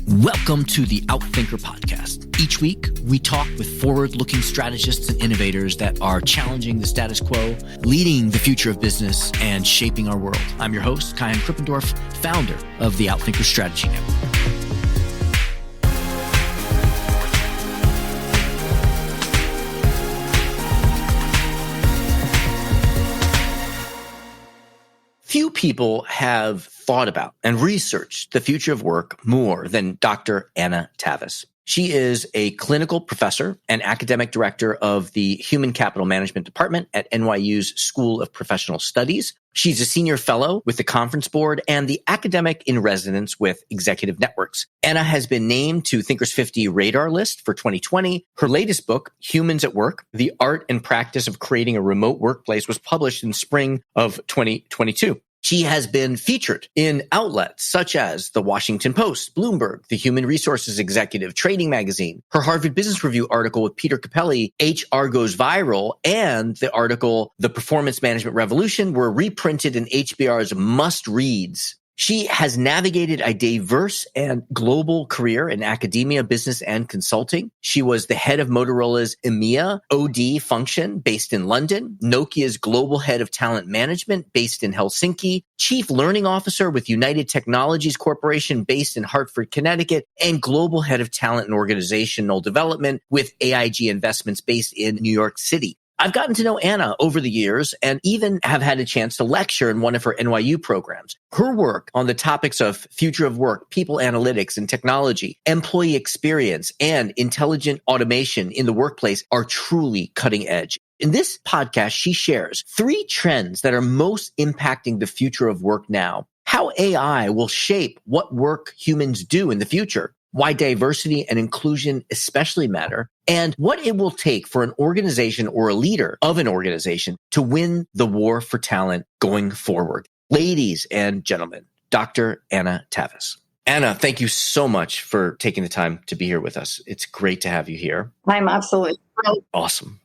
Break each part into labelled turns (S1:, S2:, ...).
S1: Welcome to the Outthinker podcast. Each week, we talk with forward-looking strategists and innovators that are challenging the status quo, leading the future of business, and shaping our world. I'm your host, Kyan Krippendorf, founder of the Outthinker Strategy Network. Few people have thought about and researched the future of work more than Dr. Anna Tavis. She is a clinical professor and academic director of the Human Capital Management Department at NYU's School of Professional Studies. She's a senior fellow with the Conference Board and the academic in residence with Executive Networks. Anna has been named to Thinkers50 Radar list for 2020. Her latest book, Humans at Work, The Art and Practice of Creating a Remote Workplace, was published in spring of 2022. She has been featured in outlets such as The Washington Post, Bloomberg, the Human Resources Executive, Trading Magazine. Her Harvard Business Review article with Peter Cappelli, HR Goes Viral, and the article The Performance Management Revolution were reprinted in HBR's must-reads. She has navigated a diverse and global career in academia, business, and consulting. She was the head of Motorola's EMEA OD function based in London, Nokia's global head of talent management based in Helsinki, chief learning officer with United Technologies Corporation based in Hartford, Connecticut, and global head of talent and organizational development with AIG Investments based in New York City. I've gotten to know Anna over the years and even have had a chance to lecture in one of her NYU programs. Her work on the topics of future of work, people analytics and technology, employee experience, and intelligent automation in the workplace are truly cutting edge. In this podcast, she shares 3 trends that are most impacting the future of work now, how AI will shape what work humans do in the future, why diversity and inclusion especially matter, and what it will take for an organization or a leader of an organization to win the war for talent going forward. Ladies and gentlemen, Dr. Anna Tavis. Anna, thank you so much for taking the time to be here with us. It's great to have you here.
S2: I'm absolutely thrilled.
S1: Awesome.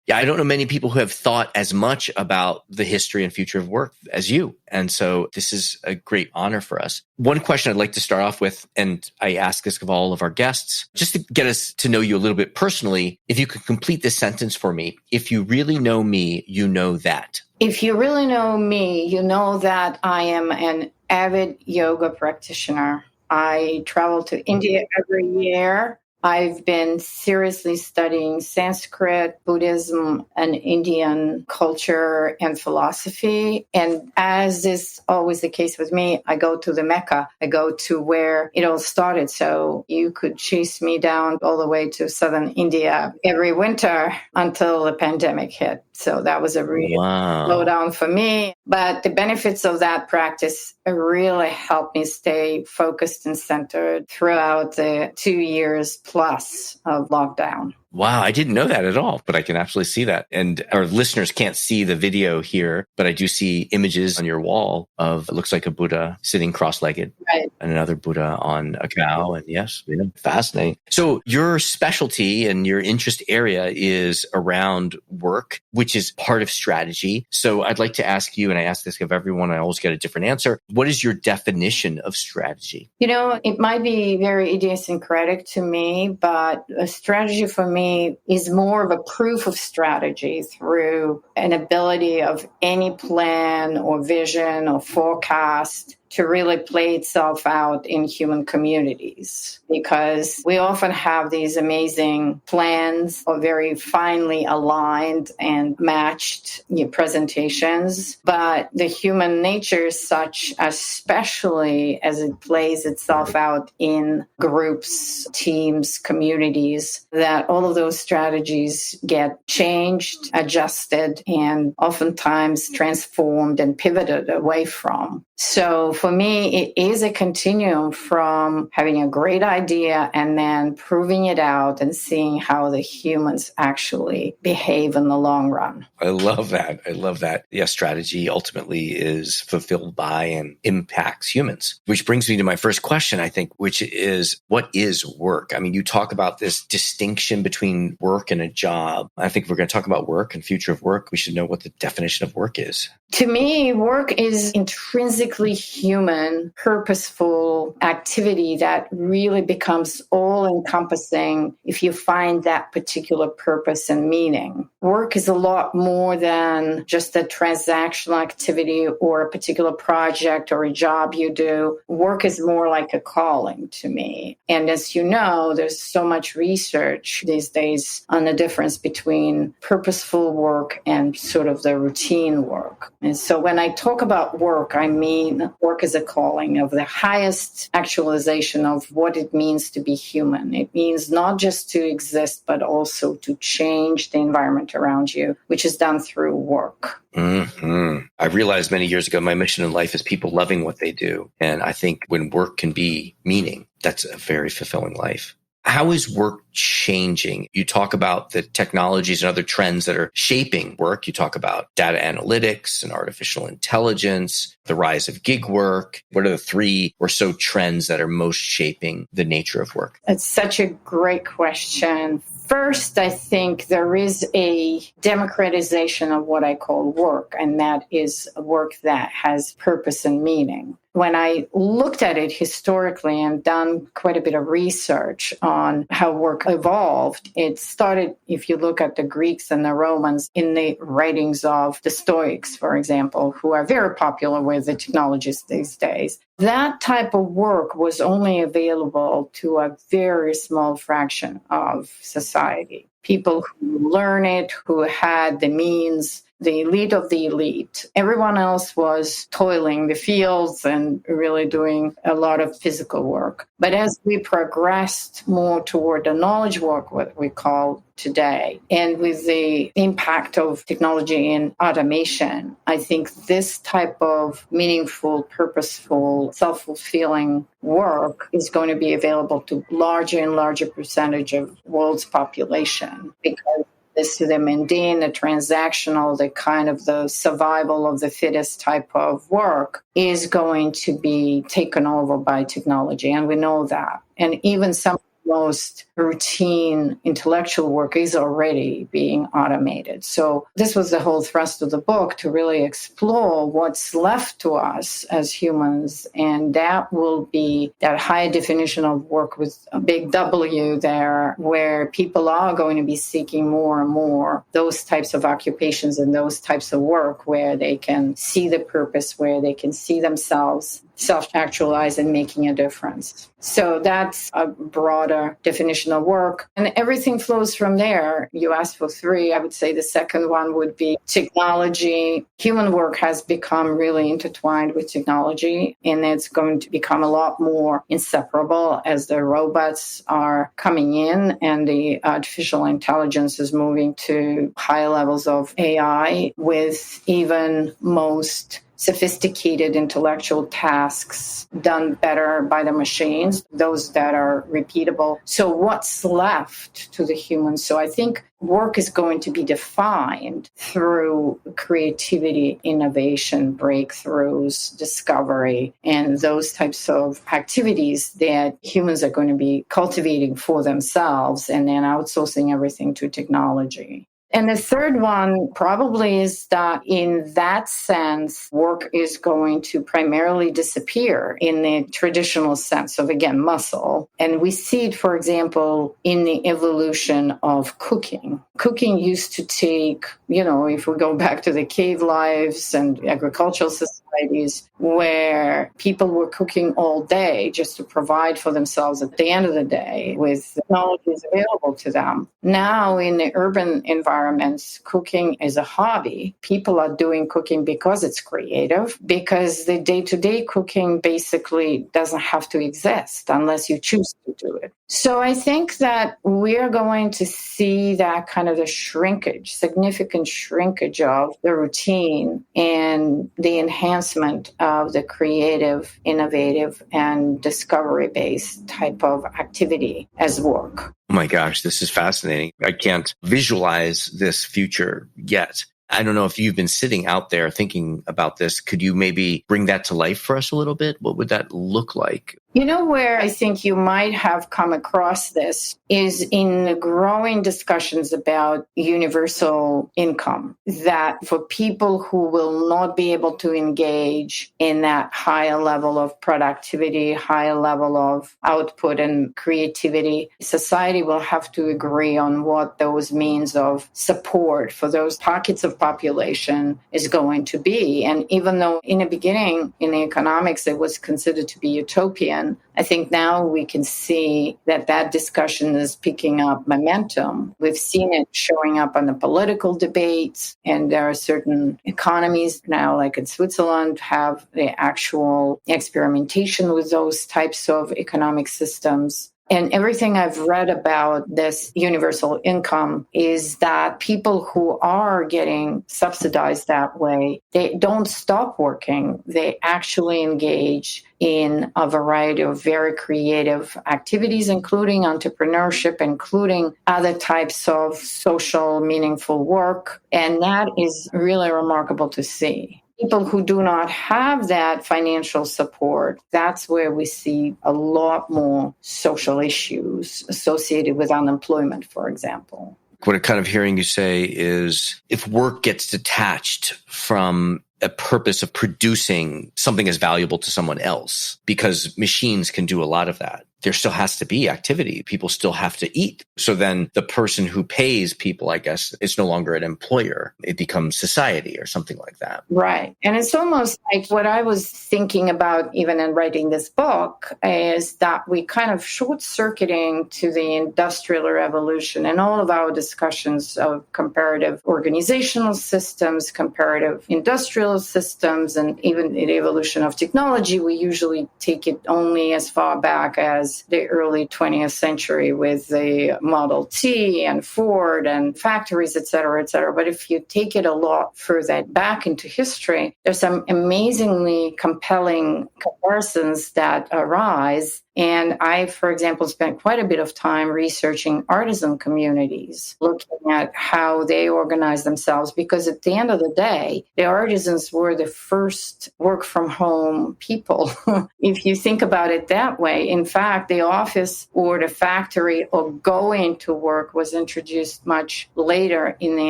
S1: Yeah, I don't know many people who have thought as much about the history and future of work as you. And so this is a great honor for us. One question I'd like to start off with, and I ask this of all of our guests, just to get us to know you a little bit personally, if you could complete this sentence for me. If you really know me, you know that.
S2: If you really know me, you know that I am an avid yoga practitioner. I travel to India every year. I've been seriously studying Sanskrit, Buddhism, and Indian culture and philosophy. And as is always the case with me, I go to the Mecca. I go to where it all started. So you could chase me down all the way to southern India every winter until the pandemic hit. So that was a real slowdown for me. But the benefits of that practice really helped me stay focused and centered throughout the 2 years plus of lockdown.
S1: Wow, I didn't know that at all, but I can actually see that. And our listeners can't see the video here, but I do see images on your wall of, it looks like a Buddha sitting cross-legged,
S2: right,
S1: and another Buddha on a cow. And yes, fascinating. So your specialty and your interest area is around work, which is part of strategy. So I'd like to ask you, and I ask this of everyone, I always get a different answer. What is your definition of strategy?
S2: You know, it might be very idiosyncratic to me, but a strategy for me is more of a proof of strategy through an ability of any plan or vision or forecast to really play itself out in human communities, because we often have these amazing plans or very finely aligned and matched presentations. But the human nature is such, especially as it plays itself out in groups, teams, communities, that all of those strategies get changed, adjusted, and oftentimes transformed and pivoted away from. So for me, it is a continuum from having a great idea and then proving it out and seeing how the humans actually behave in the long run.
S1: I love that. Yeah, strategy ultimately is fulfilled by and impacts humans, which brings me to my first question, I think, which is, what is work? I mean, you talk about this distinction between work and a job. I think if we're going to talk about work and future of work, we should know what the definition of work is.
S2: To me, work is intrinsically human. human, purposeful activity that really becomes all-encompassing if you find that particular purpose and meaning. Work is a lot more than just a transactional activity or a particular project or a job you do. Work is more like a calling to me. And as you know, there's so much research these days on the difference between purposeful work and sort of the routine work. And so when I talk about work, I mean work as a calling of the highest actualization of what it means to be human. It means not just to exist, but also to change the environment around you, which is done through work.
S1: Mm-hmm. I realized many years ago, my mission in life is people loving what they do. And I think when work can be meaning, that's a very fulfilling life. How is work changing? You talk about the technologies and other trends that are shaping work. You talk about data analytics and artificial intelligence, the rise of gig work. What are the 3 or so trends that are most shaping the nature of work?
S2: It's such a great question. First, I think there is a democratization of what I call work, and that is work that has purpose and meaning. When I looked at it historically and done quite a bit of research on how work evolved, it started, if you look at the Greeks and the Romans, in the writings of the Stoics, for example, who are very popular with the technologists these days. That type of work was only available to a very small fraction of society. People who learn it, who had the means, the elite of the elite. Everyone else was toiling the fields and really doing a lot of physical work. But as we progressed more toward the knowledge work, what we call today, and with the impact of technology and automation, I think this type of meaningful, purposeful, self-fulfilling work is going to be available to larger and larger percentage of the world's population, because this to the mundane, the transactional, the kind of the survival of the fittest type of work is going to be taken over by technology. And we know that. And even some most routine intellectual work is already being automated. So this was the whole thrust of the book, to really explore what's left to us as humans. And that will be that high definition of work with a big W there, where people are going to be seeking more and more those types of occupations and those types of work where they can see the purpose, where they can see themselves self-actualize and making a difference. So that's a broader definition of work. And everything flows from there. You asked for 3. I would say the second one would be technology. Human work has become really intertwined with technology, and it's going to become a lot more inseparable as the robots are coming in and the artificial intelligence is moving to high levels of AI, with even most sophisticated intellectual tasks done better by the machines, those that are repeatable. So what's left to the humans? So I think work is going to be defined through creativity, innovation, breakthroughs, discovery, and those types of activities that humans are going to be cultivating for themselves and then outsourcing everything to technology. And the third one probably is that in that sense, work is going to primarily disappear in the traditional sense of, again, muscle. And we see it, for example, in the evolution of cooking. Cooking used to take, if we go back to the cave lives and agricultural societies, where people were cooking all day just to provide for themselves at the end of the day with technologies available to them. Now in the urban environments, cooking is a hobby. People are doing cooking because it's creative, because the day-to-day cooking basically doesn't have to exist unless you choose to do it. So I think that we're going to see that kind of a shrinkage, significant shrinkage of the routine and the enhancement of the creative, innovative, and discovery-based type of activity as work.
S1: Oh my gosh, this is fascinating. I can't visualize this future yet. I don't know if you've been sitting out there thinking about this. Could you maybe bring that to life for us a little bit? What would that look like?
S2: You know where I think you might have come across this is in the growing discussions about universal income, that for people who will not be able to engage in that higher level of productivity, higher level of output and creativity, society will have to agree on what those means of support for those pockets of population is going to be. And even though in the beginning, in the economics, it was considered to be utopian, I think now we can see that that discussion is picking up momentum. We've seen it showing up on the political debates, and there are certain economies now, like in Switzerland, have the actual experimentation with those types of economic systems. And everything I've read about this universal income is that people who are getting subsidized that way, they don't stop working. They actually engage in a variety of very creative activities, including entrepreneurship, including other types of social, meaningful work. And that is really remarkable to see. People who do not have that financial support, that's where we see a lot more social issues associated with unemployment, for example.
S1: What I'm kind of hearing you say is if work gets detached from a purpose of producing something as valuable to someone else, because machines can do a lot of that, there still has to be activity. People still have to eat. So then the person who pays people, I guess, is no longer an employer. It becomes society or something like that.
S2: Right. And it's almost like what I was thinking about even in writing this book is that we kind of short-circuiting to the Industrial Revolution and all of our discussions of comparative organizational systems, comparative industrial systems, and even the evolution of technology. We usually take it only as far back as the early 20th century with the Model T and Ford and factories, et cetera, et cetera. But if you take it a lot further back into history, there's some amazingly compelling comparisons that arise. And I, for example, spent quite a bit of time researching artisan communities, looking at how they organize themselves, because at the end of the day, the artisans were the first work from home people. If you think about it that way, in fact, the office or the factory or going to work was introduced much later in the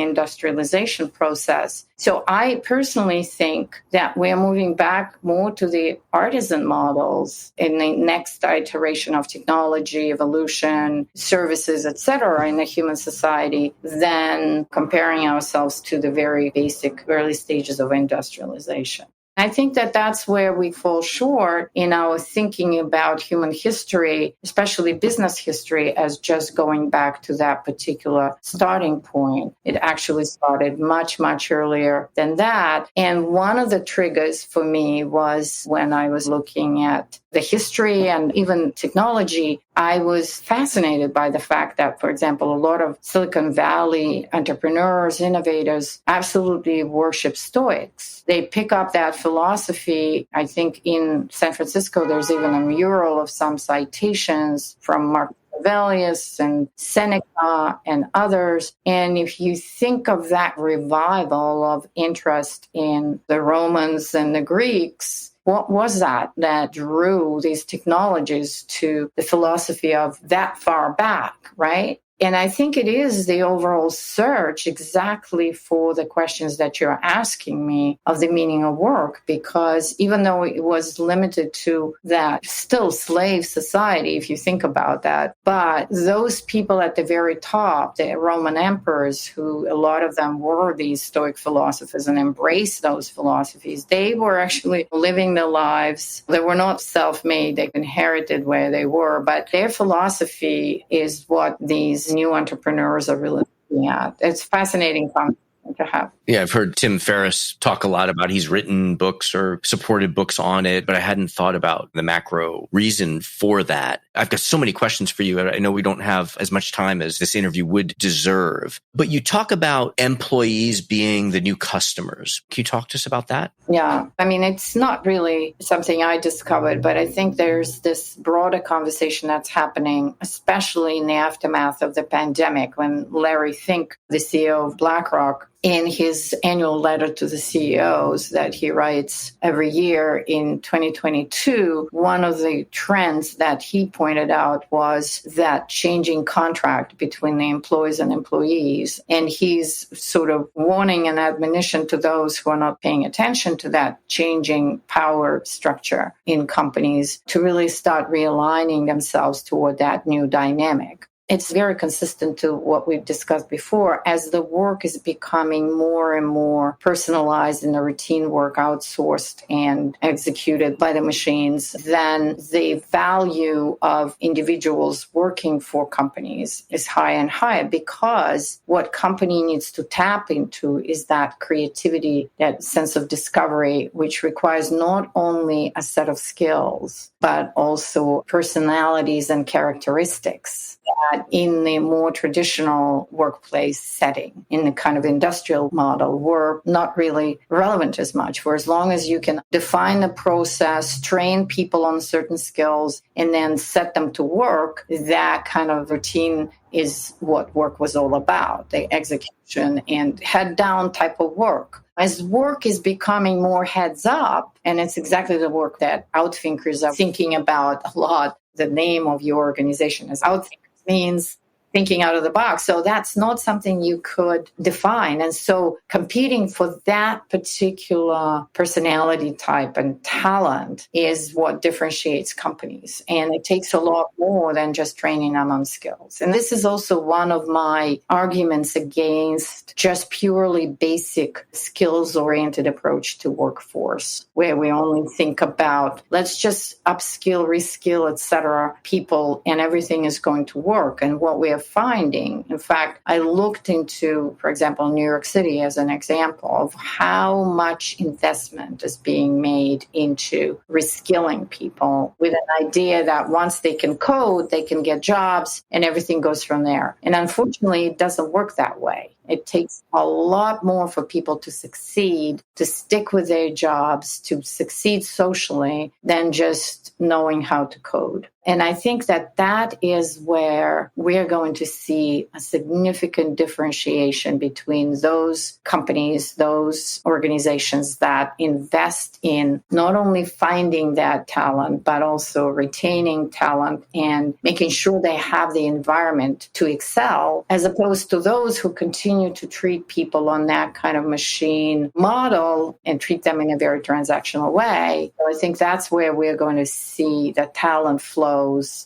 S2: industrialization process. So I personally think that we're moving back more to the artisan models in the next iteration of technology, evolution, services, et cetera, in the human society than comparing ourselves to the very basic early stages of industrialization. I think that that's where we fall short in our thinking about human history, especially business history, as just going back to that particular starting point. It actually started much, much earlier than that. And one of the triggers for me was when I was looking at the history and even technology, I was fascinated by the fact that, for example, a lot of Silicon Valley entrepreneurs, innovators absolutely worship Stoics. They pick up that philosophy. I think in San Francisco, there's even a mural of some citations from Marcus Aurelius and Seneca and others. And if you think of that revival of interest in the Romans and the Greeks, what was that drew these technologies to the philosophy of that far back, right? And I think it is the overall search exactly for the questions that you're asking me of the meaning of work, because even though it was limited to that still slave society, if you think about that, but those people at the very top, the Roman emperors, who a lot of them were these Stoic philosophers and embraced those philosophies, they were actually living their lives. They were not self-made. They inherited where they were, but their philosophy is what these new entrepreneurs are really looking at. It's fascinating conversation to have.
S1: Yeah, I've heard Tim Ferriss talk a lot about he's written books or supported books on it, but I hadn't thought about the macro reason for that. I've got so many questions for you. I know we don't have as much time as this interview would deserve, but you talk about employees being the new customers. Can you talk to us about that?
S2: Yeah. I mean, it's not really something I discovered, but I think there's this broader conversation that's happening, especially in the aftermath of the pandemic, when Larry Fink, the CEO of BlackRock, in his annual letter to the CEOs that he writes every year in 2022, one of the trends that he pointed out was that changing contract between the employees and employees. And he's sort of warning and admonition to those who are not paying attention to that changing power structure in companies to really start realigning themselves toward that new dynamic. It's very consistent to what we've discussed before. As the work is becoming more and more personalized and the routine work outsourced and executed by the machines, then the value of individuals working for companies is higher and higher, because what company needs to tap into is that creativity, that sense of discovery, which requires not only a set of skills, but also personalities and characteristics that in the more traditional workplace setting, in the kind of industrial model, were not really relevant as much. For as long as you can define the process, train people on certain skills, and then set them to work, that kind of routine is what work was all about, the execution and head down type of work. As work is becoming more heads up, and it's exactly the work that outthinkers are thinking about a lot. The name of your organization is Outthinkers, means thinking out of the box. So that's not something you could define. And so competing for that particular personality type and talent is what differentiates companies. And it takes a lot more than just training them on skills. And this is also one of my arguments against just purely basic skills-oriented approach to workforce, where we only think about, let's just upskill, reskill, etc. people, and everything is going to work. And what we are finding, in fact, I looked into, for example, New York City as an example of how much investment is being made into reskilling people with an idea that once they can code, they can get jobs and everything goes from there. And unfortunately, it doesn't work that way. It takes a lot more for people to succeed, to stick with their jobs, to succeed socially than just knowing how to code. And I think that that is where we're going to see a significant differentiation between those companies, those organizations that invest in not only finding that talent, but also retaining talent and making sure they have the environment to excel, as opposed to those who continue to treat people on that kind of machine model and treat them in a very transactional way. So I think that's where we're going to see the talent flows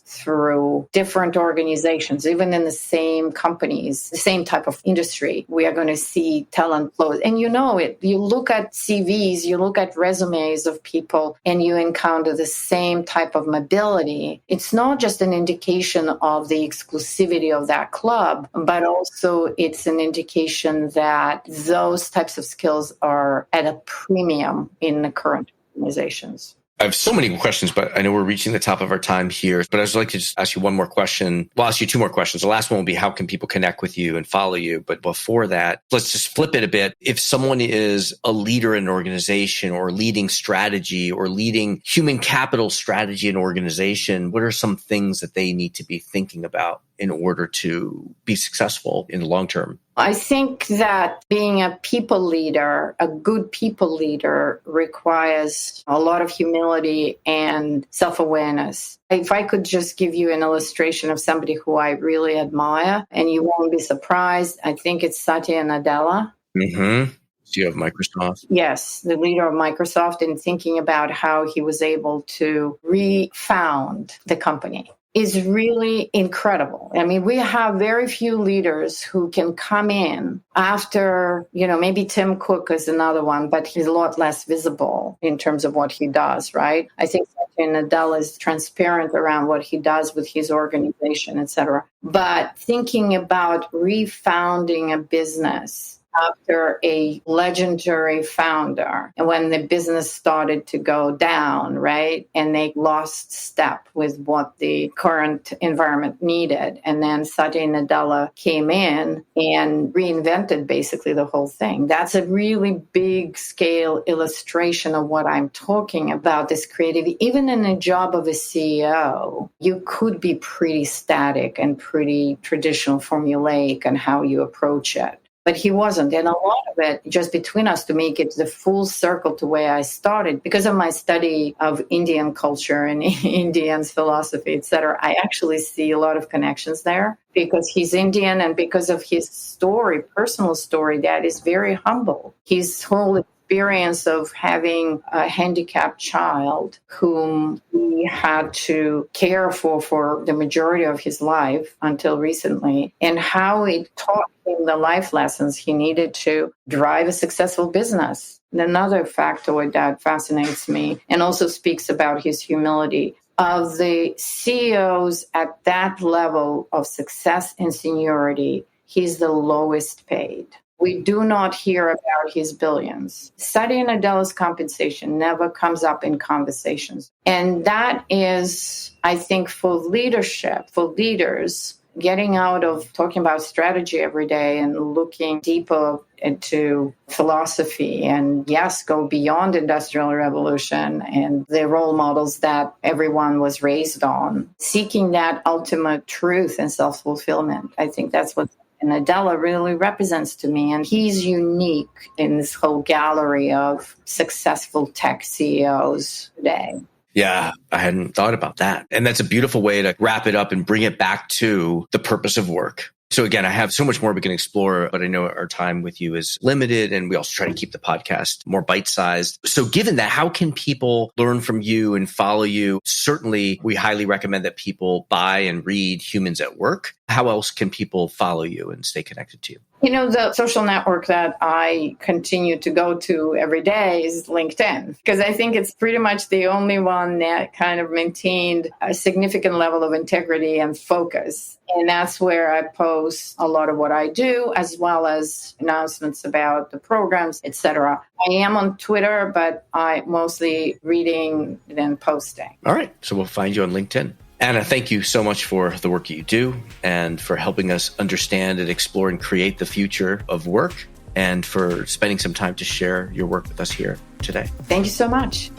S2: through different organizations, even in the same companies, the same type of industry. We are going to see talent flows. And you know it. You look at CVs, you look at resumes of people, and you encounter the same type of mobility. It's not just an indication of the exclusivity of that club, but also it's an indication that those types of skills are at a premium in the current organizations.
S1: I have so many questions, but I know we're reaching the top of our time here. But I would like to just ask you one more question. Well, I'll ask you two more questions. The last one will be, how can people connect with you and follow you? But before that, let's just flip it a bit. If someone is a leader in an organization or leading strategy or leading human capital strategy in an organization, what are some things that they need to be thinking about in order to be successful in the long term?
S2: I think that being a people leader, a good people leader, requires a lot of humility and self-awareness. If I could just give you an illustration of somebody who I really admire, and you won't be surprised, I think it's Satya Nadella.
S1: Mm-hmm. CEO of Microsoft.
S2: Yes, the leader of Microsoft, and thinking about how he was able to refound the company is really incredible. I mean, we have very few leaders who can come in after, maybe Tim Cook is another one, but he's a lot less visible in terms of what he does, right? I think Satya Nadella is transparent around what he does with his organization, et cetera. But thinking about refounding a business after a legendary founder. And when the business started to go down, right? And they lost step with what the current environment needed. And then Satya Nadella came in and reinvented basically the whole thing. That's a really big scale illustration of what I'm talking about, this creativity. Even in a job of a CEO, you could be pretty static and pretty traditional, formulaic in how you approach it. But he wasn't. And a lot of it, just between us, to make it the full circle to where I started, because of my study of Indian culture and Indians' philosophy, et cetera, I actually see a lot of connections there because he's Indian and because of his story, personal story, that is very humble. His whole experience of having a handicapped child whom he had to care for the majority of his life until recently, and how it taught him the life lessons he needed to drive a successful business. And another factor that fascinates me and also speaks about his humility. Of the CEOs at that level of success and seniority, he's the lowest paid. We do not hear about his billions. Satya Nadella's compensation never comes up in conversations. And that is, I think, for leadership, for leaders, getting out of talking about strategy every day and looking deeper into philosophy and, yes, go beyond Industrial Revolution and the role models that everyone was raised on, seeking that ultimate truth and self-fulfillment. I think that's what Nadella really represents to me. And he's unique in this whole gallery of successful tech CEOs today.
S1: Yeah, I hadn't thought about that. And that's a beautiful way to wrap it up and bring it back to the purpose of work. So again, I have so much more we can explore, but I know our time with you is limited and we also try to keep the podcast more bite-sized. So given that, how can people learn from you and follow you? Certainly, we highly recommend that people buy and read Humans at Work. How else can people follow you and stay connected to you?
S2: You know, the social network that I continue to go to every day is LinkedIn, because I think it's pretty much the only one that kind of maintained a significant level of integrity and focus. And that's where I post a lot of what I do, as well as announcements about the programs, etc. I am on Twitter, but I mostly reading than posting.
S1: All right. So we'll find you on LinkedIn. Anna, thank you so much for the work that you do and for helping us understand and explore and create the future of work and for spending some time to share your work with us here today.
S2: Thank you so much.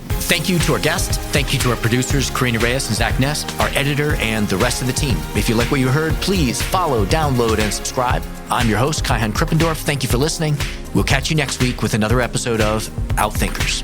S1: Thank you to our guests. Thank you to our producers, Karina Reyes and Zach Ness, our editor, and the rest of the team. If you like what you heard, please follow, download, and subscribe. I'm your host, Kai-Han Krippendorf. Thank you for listening. We'll catch you next week with another episode of Outthinkers.